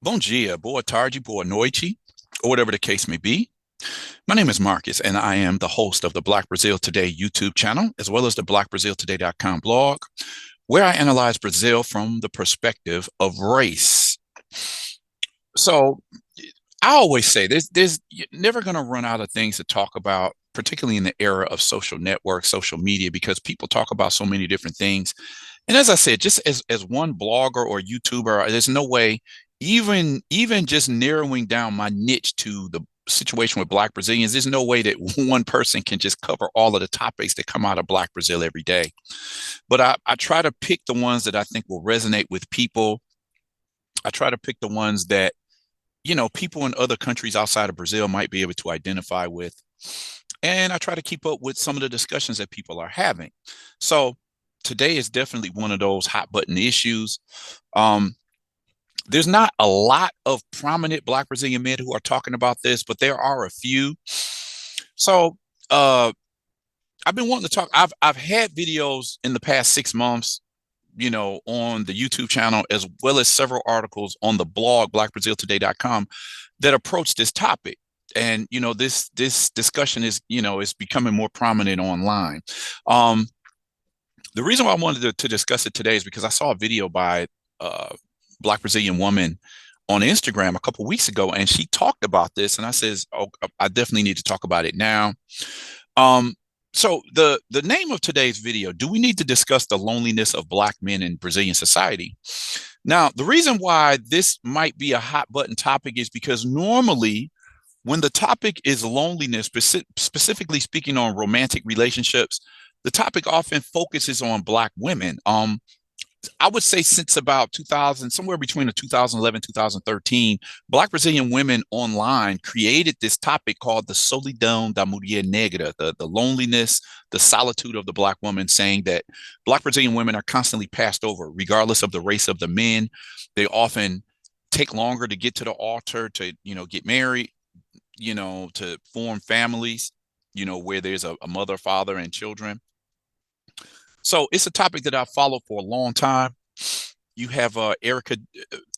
Bom dia, boa tarde, boa noite, or whatever the case may be. My name is Marcus, and I am the host of the Black Brazil Today YouTube channel, as well as the blackbraziltoday.com blog, where I analyze Brazil from the perspective of race. So I always say there's you're never going to run out of things to talk about, particularly in the era of social networks, social media, because people talk about so many different things. And as I said, just as one blogger or YouTuber, there's no way, even just narrowing down my niche to the situation with Black Brazilians, there's no way that one person can just cover all of the topics that come out of Black Brazil every day. But I try to pick the ones that I think will resonate with people. I try to pick the ones that, people in other countries outside of Brazil might be able to identify with. And I try to keep up with some of the discussions that people are having. So today is definitely one of those hot button issues. Um, there's not a lot of prominent Black Brazilian men who are talking about this, but there are a few. So uh, I've been wanting to talk. I've had videos in the past 6 months, on the YouTube channel, as well as several articles on the blog blackbraziltoday.com that approach this topic. And this discussion is becoming more prominent online. Um, the reason why I wanted to discuss it today is because I saw a video by a Black Brazilian woman on Instagram a couple weeks ago, and she talked about this, and I says, "Oh, I definitely need to talk about it now." Um, so the name of today's video: Do we need to discuss the loneliness of Black men in Brazilian society? Now, the reason why this might be a hot button topic is because normally, when the topic is loneliness, specifically speaking on romantic relationships, the topic often focuses on Black women. I would say since about 2000, somewhere between the 2011 2013, Black Brazilian women online created this topic called the solidão da mulher negra, the loneliness, the solitude of the Black woman, saying that Black Brazilian women are constantly passed over, regardless of the race of the men. They often take longer to get to the altar, to get married, to form families, where there's a mother, father, and children. So it's a topic that I've followed for a long time. You have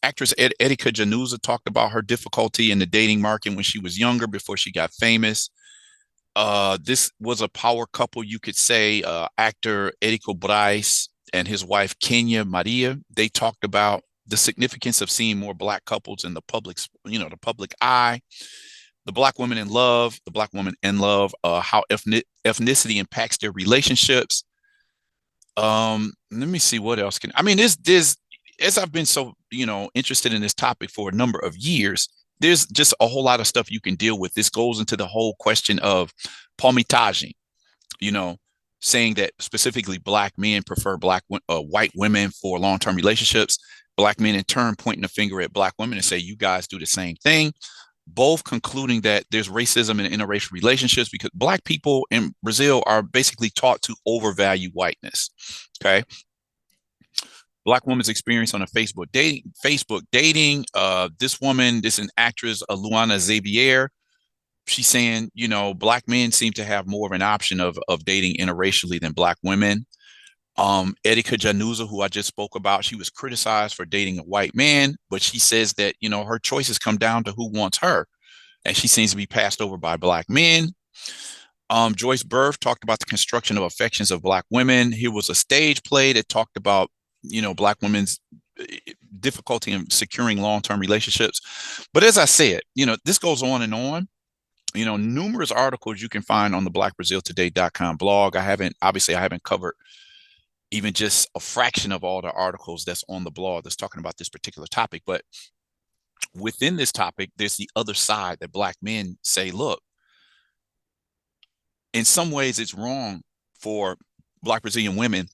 actress Erika Januza talked about her difficulty in the dating market when she was younger before she got famous. This was a power couple, you could say. Actor Érico Braz and his wife Kenya Maria. They talked about the significance of seeing more Black couples in the public eye. The Black women in love, how ethnicity impacts their relationships. Let me see what else can. I mean, there's as I've been so interested in this topic for a number of years. There's just a whole lot of stuff you can deal with. This goes into the whole question of palmitagem, you know, saying that specifically Black men prefer white women for long-term relationships. Black men in turn pointing the finger at Black women and say, you guys do the same thing. Both concluding that there's racism in interracial relationships because Black people in Brazil are basically taught to overvalue whiteness. Okay. Black woman's experience on a Facebook dating. This an actress, Luana Xavier. She's saying, Black men seem to have more of an option of dating interracially than Black women. Erika Januza, who I just spoke about, she was criticized for dating a white man, but she says that, her choices come down to who wants her. And she seems to be passed over by Black men. Joyce Birth talked about the construction of affections of Black women. Here was a stage play that talked about, Black women's difficulty in securing long-term relationships. But as I said, this goes on and on. Numerous articles you can find on the blackbraziltoday.com blog. I haven't covered even just a fraction of all the articles that's on the blog that's talking about this particular topic. But within this topic, there's the other side that Black men say, look, in some ways it's wrong for Black Brazilian women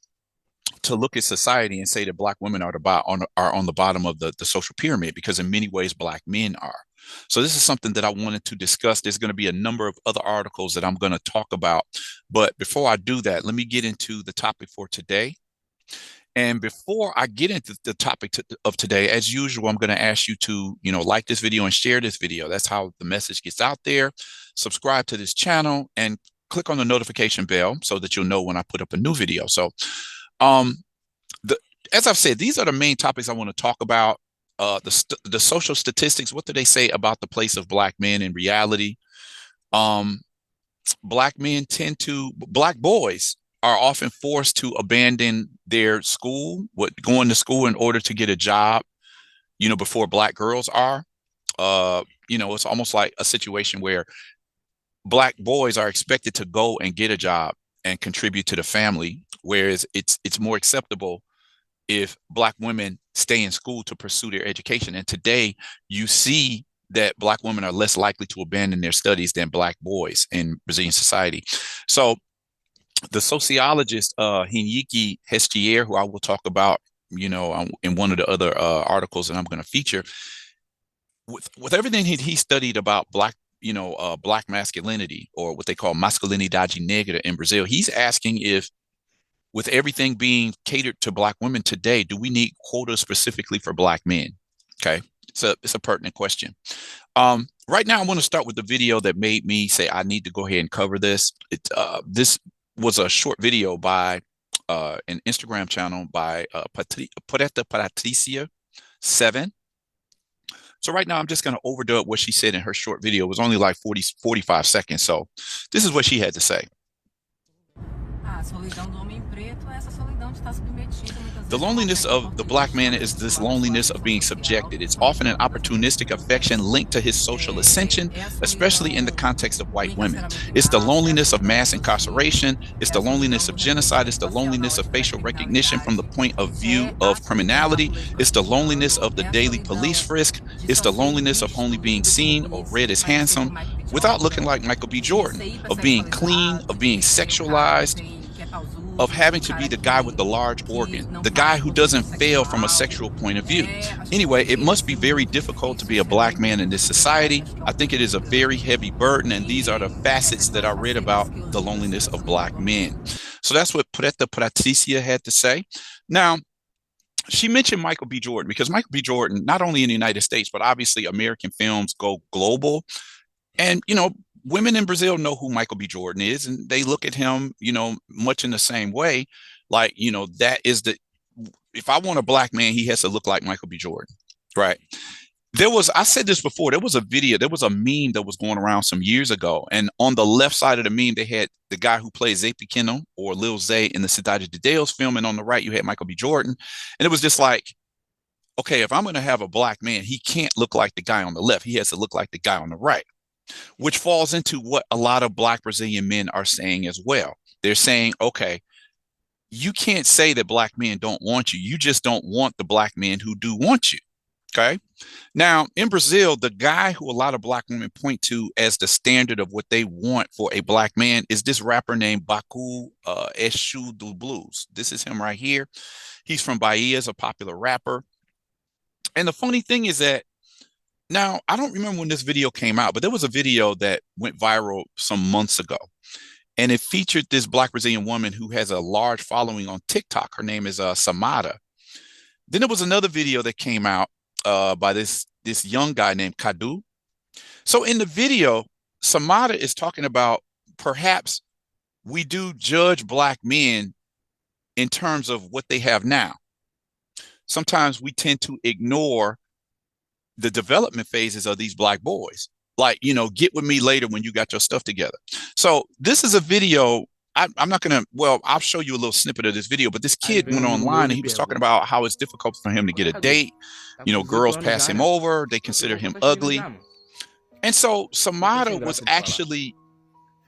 to look at society and say that Black women are on the bottom of the social pyramid, because in many ways Black men are. So this is something that I wanted to discuss. There's going to be a number of other articles that I'm going to talk about. But before I do that, let me get into the topic for today. And before I get into the topic of today, as usual, I'm going to ask you to, like this video and share this video. That's how the message gets out there. Subscribe to this channel and click on the notification bell so that you'll know when I put up a new video. So, as I've said, these are the main topics I want to talk about. the social statistics. What do they say about the place of black men in reality? Um, Black men black boys are often forced to abandon their school, going to school in order to get a job, before black girls are. It's almost like a situation where black boys are expected to go and get a job and contribute to the family, whereas it's more acceptable if black women stay in school to pursue their education. And today you see that black women are less likely to abandon their studies than black boys in Brazilian society. So the sociologist Henrique Hestier, who I will talk about, in one of the other articles that I'm going to feature, with everything he studied about black masculinity, or what they call masculinidade negra in Brazil, he's asking if, with everything being catered to black women today, do we need quotas specifically for black men? Okay, it's a pertinent question. Right now, I want to start with the video that made me say I need to go ahead and cover this. This was a short video by an Instagram channel by Preta Patricia 7. So right now, I'm just going to overdub what she said in her short video. It was only like 45 seconds. So this is what she had to say. The loneliness of the black man is this loneliness of being subjected. It's often an opportunistic affection linked to his social ascension, especially in the context of white women. It's the loneliness of mass incarceration. It's the loneliness of genocide. It's the loneliness of facial recognition from the point of view of criminality. It's the loneliness of the daily police frisk. It's the loneliness of only being seen or read as handsome without looking like Michael B. Jordan, of being clean, of being sexualized, of having to be the guy with the large organ, the guy who doesn't fail from a sexual point of view. Anyway, it must be very difficult to be a black man in this society. I think it is a very heavy burden, and these are the facets that I read about the loneliness of black men. So that's what Preta Patricia had to say. Now, she mentioned Michael B. Jordan because Michael B. Jordan, not only in the United States, but obviously American films go global. And, women in Brazil know who Michael B. Jordan is, and they look at him, much in the same way. Like, if I want a black man, he has to look like Michael B. Jordan, right? I said this before, there was a meme that was going around some years ago. And on the left side of the meme, they had the guy who plays Zé Pequeno, or Lil Zay, in the Cidade de Deus film. And on the right, you had Michael B. Jordan. And it was just like, okay, if I'm going to have a black man, he can't look like the guy on the left. He has to look like the guy on the right, which falls into what a lot of black Brazilian men are saying as well. They're saying, okay, you can't say that black men don't want you. You just don't want the black men who do want you. Okay. Now, in Brazil, the guy who a lot of black women point to as the standard of what they want for a black man is this rapper named Baku Exu do Blues. This is him right here. He's from Bahia, is a popular rapper. And the funny thing is that, now, I don't remember when this video came out, but there was a video that went viral some months ago. And it featured this black Brazilian woman who has a large following on TikTok. Her name is Samara. Then there was another video that came out by this young guy named Cadu. So in the video, Samara is talking about, perhaps we do judge black men in terms of what they have now. Sometimes we tend to ignore the development phases of these black boys. Like, get with me later when you got your stuff together. So this is a video. I'm not going to, well, I'll show you a little snippet of this video, but this kid went online and he was talking about how it's difficult for him to get a date. Girls pass him over. They consider him ugly. And so Samara was actually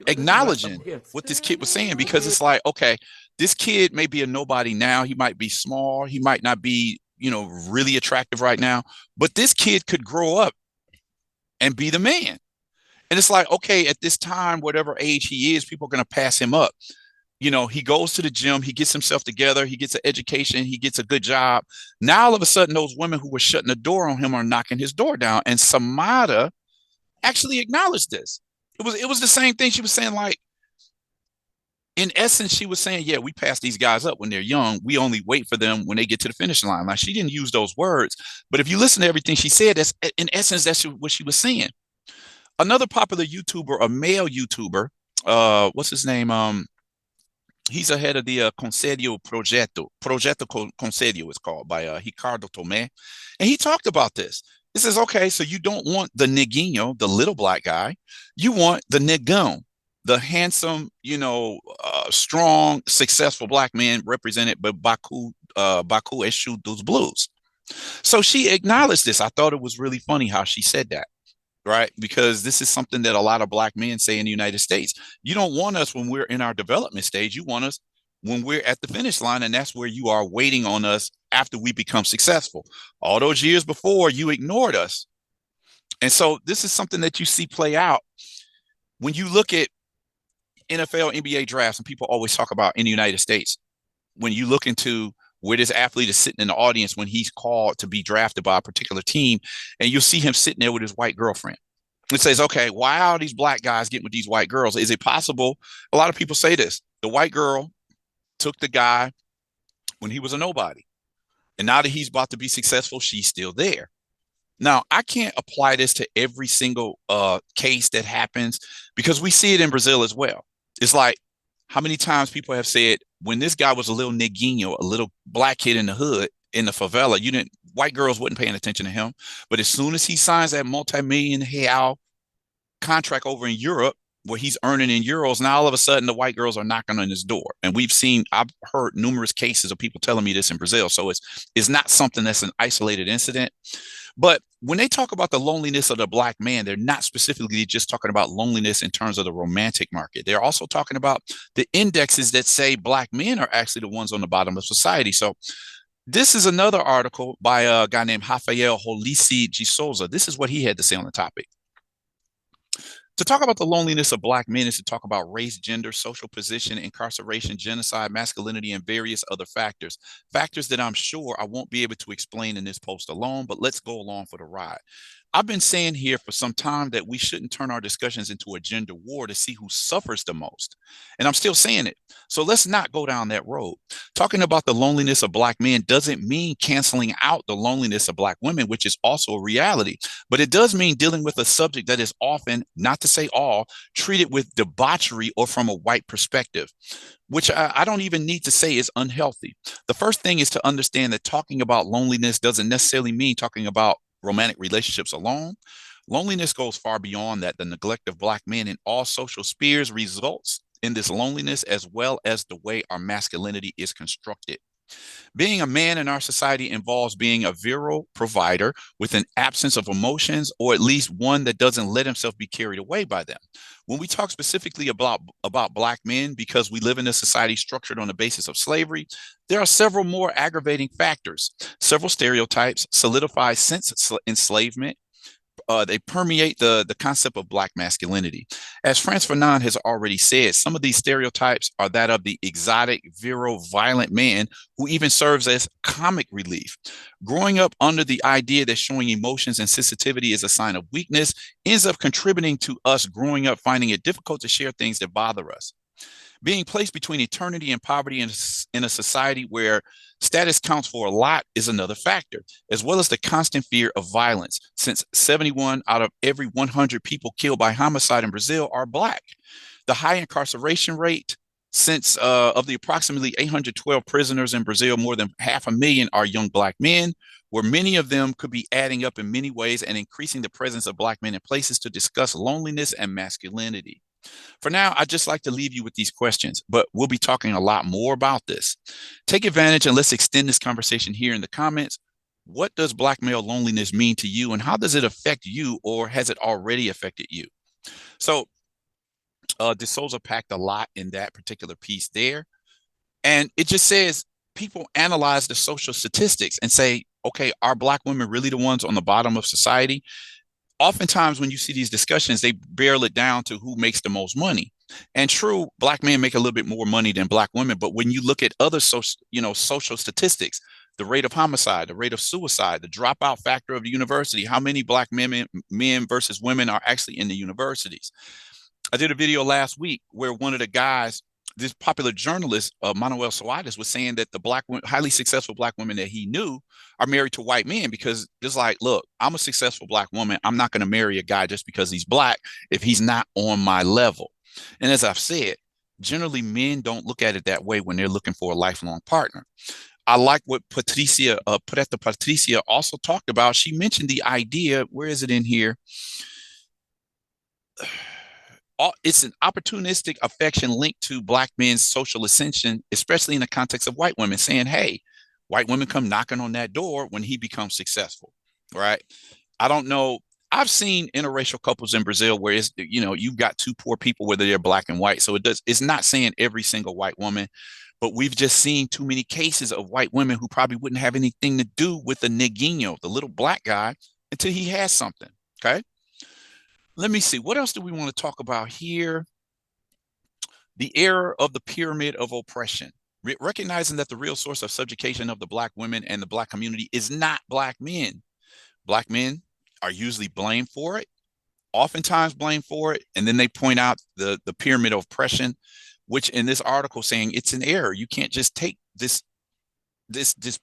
acknowledging what this kid was saying, because it's like, okay, this kid may be a nobody now. He might be small. He might not be, really attractive right now, but this kid could grow up and be the man. And it's like, okay, at this time, whatever age he is, people are going to pass him up. He goes to the gym, he gets himself together, he gets an education, he gets a good job. Now, all of a sudden, those women who were shutting the door on him are knocking his door down. And Samara actually acknowledged this. It was the same thing she was saying, like, in essence, she was saying, yeah, we pass these guys up when they're young. We only wait for them when they get to the finish line. Like, she didn't use those words, but if you listen to everything she said, that's in essence, that's what she was saying. Another popular YouTuber, a male YouTuber, what's his name? He's ahead of the Conselho Conselho is called by Ricardo Tomé. And he talked about this. He says, okay, so you don't want the neguinho, the little black guy. You want the negão, the handsome, strong, successful black man represented by Baku Exu dos Blues. So she acknowledged this. I thought it was really funny how she said that, right? Because this is something that a lot of black men say in the United States. You don't want us when we're in our development stage. You want us when we're at the finish line, and that's where you are waiting on us after we become successful. All those years before, you ignored us. And so this is something that you see play out when you look at NFL, NBA drafts, and people always talk about in the United States. When you look into where this athlete is sitting in the audience when he's called to be drafted by a particular team, and you'll see him sitting there with his white girlfriend. It says, okay, why are these black guys getting with these white girls? Is it possible? A lot of people say this. The white girl took the guy when he was a nobody. And now that he's about to be successful, she's still there. Now, I can't apply this to every single case that happens because we see it in Brazil as well. It's like how many times people have said when this guy was a little neguinho, a little black kid in the hood, in the favela, white girls wasn't paying attention to him. But as soon as he signs that multi-million real contract over in Europe, where he's earning in euros, now all of a sudden the white girls are knocking on his door. And I've heard numerous cases of people telling me this in Brazil. So it's not something that's an isolated incident. But when they talk about the loneliness of the black man, they're not specifically just talking about loneliness in terms of the romantic market. They're also talking about the indexes that say black men are actually the ones on the bottom of society. So this is another article by a guy named Rafael Holisi de Souza. This is what he had to say on the topic. To talk about the loneliness of black men is to talk about race, gender, social position, incarceration, genocide, masculinity, and various other factors. Factors that I'm sure I won't be able to explain in this post alone, but let's go along for the ride. I've been saying here for some time that we shouldn't turn our discussions into a gender war to see who suffers the most. And I'm still saying it. So let's not go down that road. Talking about the loneliness of black men doesn't mean canceling out the loneliness of black women, which is also a reality. But it does mean dealing with a subject that is often, not to say all, treated with debauchery or from a white perspective, which I don't even need to say is unhealthy. The first thing is to understand that talking about loneliness doesn't necessarily mean talking about romantic relationships alone. Loneliness goes far beyond that. The neglect of black men in all social spheres results in this loneliness, as well as the way our masculinity is constructed. Being a man in our society involves being a virile provider with an absence of emotions, or at least one that doesn't let himself be carried away by them. When we talk specifically about black men, because we live in a society structured on the basis of slavery, there are several more aggravating factors. Several stereotypes solidify since enslavement. They permeate the concept of black masculinity. As Frantz Fanon has already said, some of these stereotypes are that of the exotic, virile, violent man who even serves as comic relief. Growing up under the idea that showing emotions and sensitivity is a sign of weakness ends up contributing to us growing up finding it difficult to share things that bother us. Being placed between eternity and poverty in a society where status counts for a lot is another factor, as well as the constant fear of violence, since 71 out of every 100 people killed by homicide in Brazil are black. The high incarceration rate, since of the approximately 812 prisoners in Brazil, more than 500,000 are young black men, where many of them could be adding up in many ways and increasing the presence of black men in places to discuss loneliness and masculinity. For now, I'd just like to leave you with these questions, but we'll be talking a lot more about this. Take advantage and let's extend this conversation here in the comments. What does black male loneliness mean to you, and how does it affect you, or has it already affected you? So De Souza packed a lot in that particular piece there. And it just says people analyze the social statistics and say, okay, are black women really the ones on the bottom of society? Oftentimes when you see these discussions, they barrel it down to who makes the most money. And true, black men make a little bit more money than black women. But when you look at other social statistics, the rate of homicide, the rate of suicide, the dropout factor of the university, how many black men versus women are actually in the universities. I did a video last week where one of the guys, this popular journalist, Manuel Soares, was saying that the highly successful black women that he knew are married to white men because it's like, look, I'm a successful black woman. I'm not going to marry a guy just because he's black if he's not on my level. And as I've said, Generally, men don't look at it that way when they're looking for a lifelong partner. I like what Patricia also talked about. She mentioned the idea, where is it in here? It's an opportunistic affection linked to Black men's social ascension, especially in the context of white women, saying, hey, white women come knocking on that door when he becomes successful, right? I don't know. I've seen interracial couples in Brazil where it's, you've got two poor people, whether they're Black and white. So it's not saying every single white woman, but we've just seen too many cases of white women who probably wouldn't have anything to do with the neguinho, the little Black guy, until he has something. Okay. Let me see. What else do we want to talk about here? The error of the pyramid of oppression. Recognizing that the real source of subjugation of the Black women and the Black community is not Black men. Black men are usually blamed for it, oftentimes blamed for it, and then they point out the pyramid of oppression, which in this article saying it's an error. You can't just take this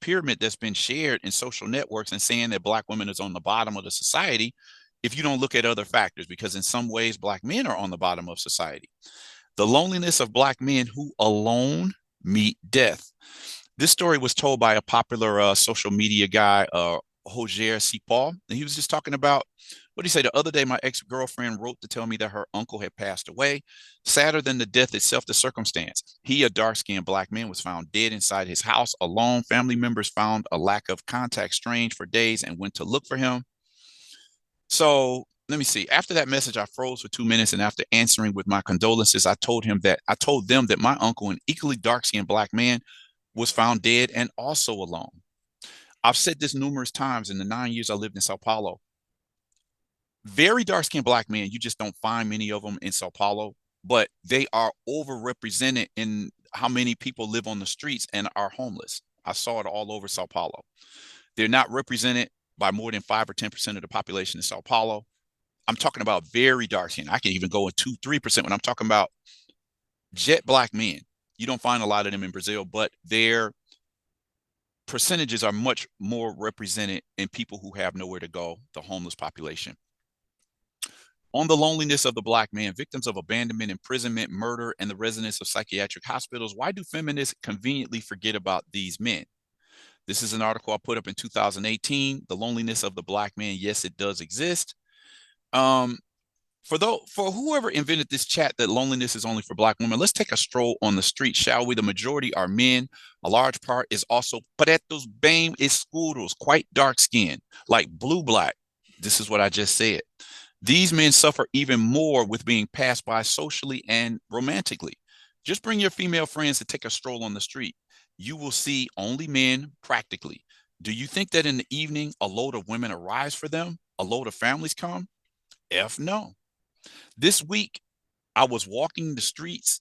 pyramid that's been shared in social networks and saying that Black women is on the bottom of the society if you don't look at other factors, because in some ways Black men are on the bottom of society. The loneliness of Black men who alone meet death. This story was told by a popular social media guy, Roger Cipal, and he was just talking about, what did he say? The other day, my ex-girlfriend wrote to tell me that her uncle had passed away. Sadder than the death itself, the circumstance. He, a dark-skinned Black man, was found dead inside his house alone. Family members found a lack of contact strange for days and went to look for him. So let me see. After that message, I froze for 2 minutes, and after answering with my condolences, I told them that my uncle, an equally dark-skinned Black man, was found dead and also alone. I've said this numerous times in the 9 years I lived in Sao Paulo. Very dark-skinned Black men, you just don't find many of them in Sao Paulo, but they are overrepresented in how many people live on the streets and are homeless. I saw it all over Sao Paulo. They're not represented by more than 5 or 10% of the population in Sao Paulo. I'm talking about very dark skin. I can even go in 2-3% when I'm talking about jet Black men. You don't find a lot of them in Brazil, but their percentages are much more represented in people who have nowhere to go, the homeless population. On the loneliness of the Black man, victims of abandonment, imprisonment, murder, and the residents of psychiatric hospitals, why do feminists conveniently forget about these men? This is an article I put up in 2018. The loneliness of the Black man, yes, it does exist. For whoever invented this chat that loneliness is only for Black women, let's take a stroll on the street, shall we? The majority are men. A large part is also pretos bem escuros, quite dark skinned, like blue Black. This is what I just said. These men suffer even more with being passed by socially and romantically. Just bring your female friends to take a stroll on the street. You will see only men practically. Do you think that in the evening a load of women arrives for them? A load of families come? F no. This week, I was walking the streets,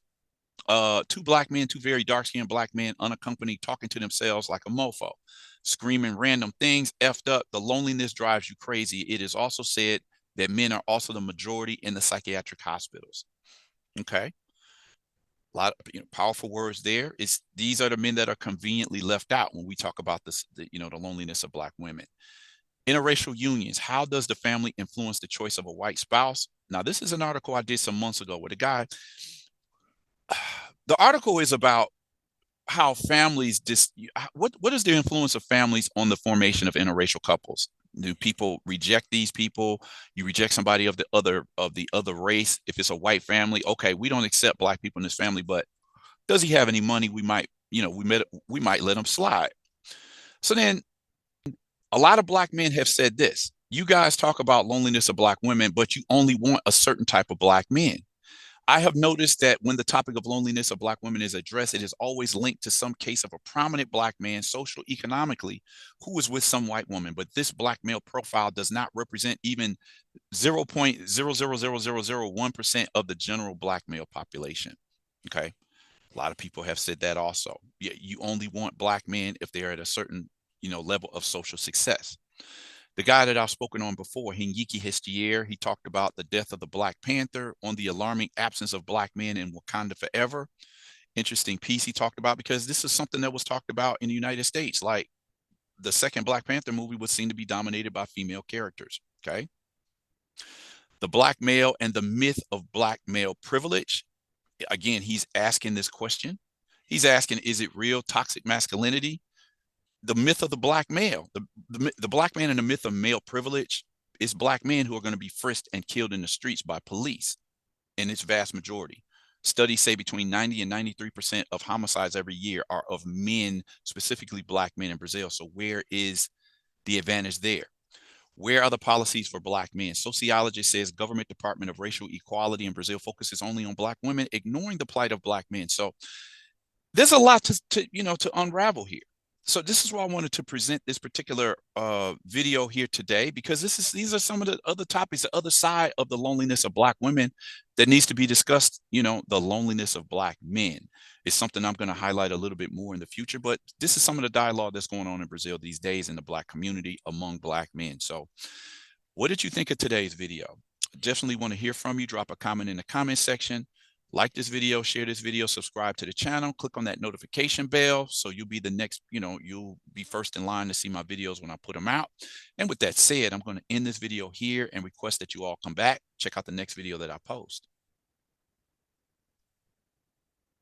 two Black men, two very dark-skinned Black men, unaccompanied, talking to themselves like a mofo, screaming random things, effed up. The loneliness drives you crazy. It is also said that men are also the majority in the psychiatric hospitals. Okay. A lot of powerful words there. These are the men that are conveniently left out when we talk about this, the loneliness of Black women. Interracial unions. How does the family influence the choice of a white spouse? Now, this is an article I did some months ago with a guy. The article is about how families what is the influence of families on the formation of interracial couples? Do people reject these people? You reject somebody of the other race. If it's a white family, okay, we don't accept Black people in this family, but does he have any money? We might, we might let him slide. So then a lot of Black men have said this. You guys talk about loneliness of Black women, but you only want a certain type of Black men. I have noticed that when the topic of loneliness of Black women is addressed, it is always linked to some case of a prominent Black man, social economically, who was with some white woman. But this Black male profile does not represent even 0.0000001% of the general Black male population. Okay. A lot of people have said that also. You only want Black men if they're at a certain, level of social success. The guy that I've spoken on before, Hinyiki Histier, he talked about the death of the Black Panther, on the alarming absence of Black men in Wakanda Forever. Interesting piece he talked about, because this is something that was talked about in the United States. Like, the second Black Panther movie was seen to be dominated by female characters. Okay. The Black male and the myth of Black male privilege. again, he's asking this question. He's asking, is it real toxic masculinity? The myth of the black male, the black man and the myth of male privilege is black men who are going to be frisked and killed in the streets by police in its vast majority. Studies say between 90 and 93% of homicides every year are of men, specifically black men in Brazil. So where is the advantage there? Where are the policies for black men? Sociologist says government Department of Racial Equality in Brazil focuses only on black women, ignoring the plight of black men. So there's a lot to unravel here. So this is why I wanted to present this particular video here today, because these are some of the other topics, the other side of the loneliness of black women that needs to be discussed. The loneliness of black men is something I'm going to highlight a little bit more in the future, but this is some of the dialogue that's going on in Brazil these days in the black community among black men. So what did you think of today's video? Definitely want to hear from you. Drop a comment in the comment section. Like this video, share this video, subscribe to the channel, click on that notification bell so you'll be the next, you'll be first in line to see my videos when I put them out. And with that said, I'm going to end this video here and request that you all come back, check out the next video that I post.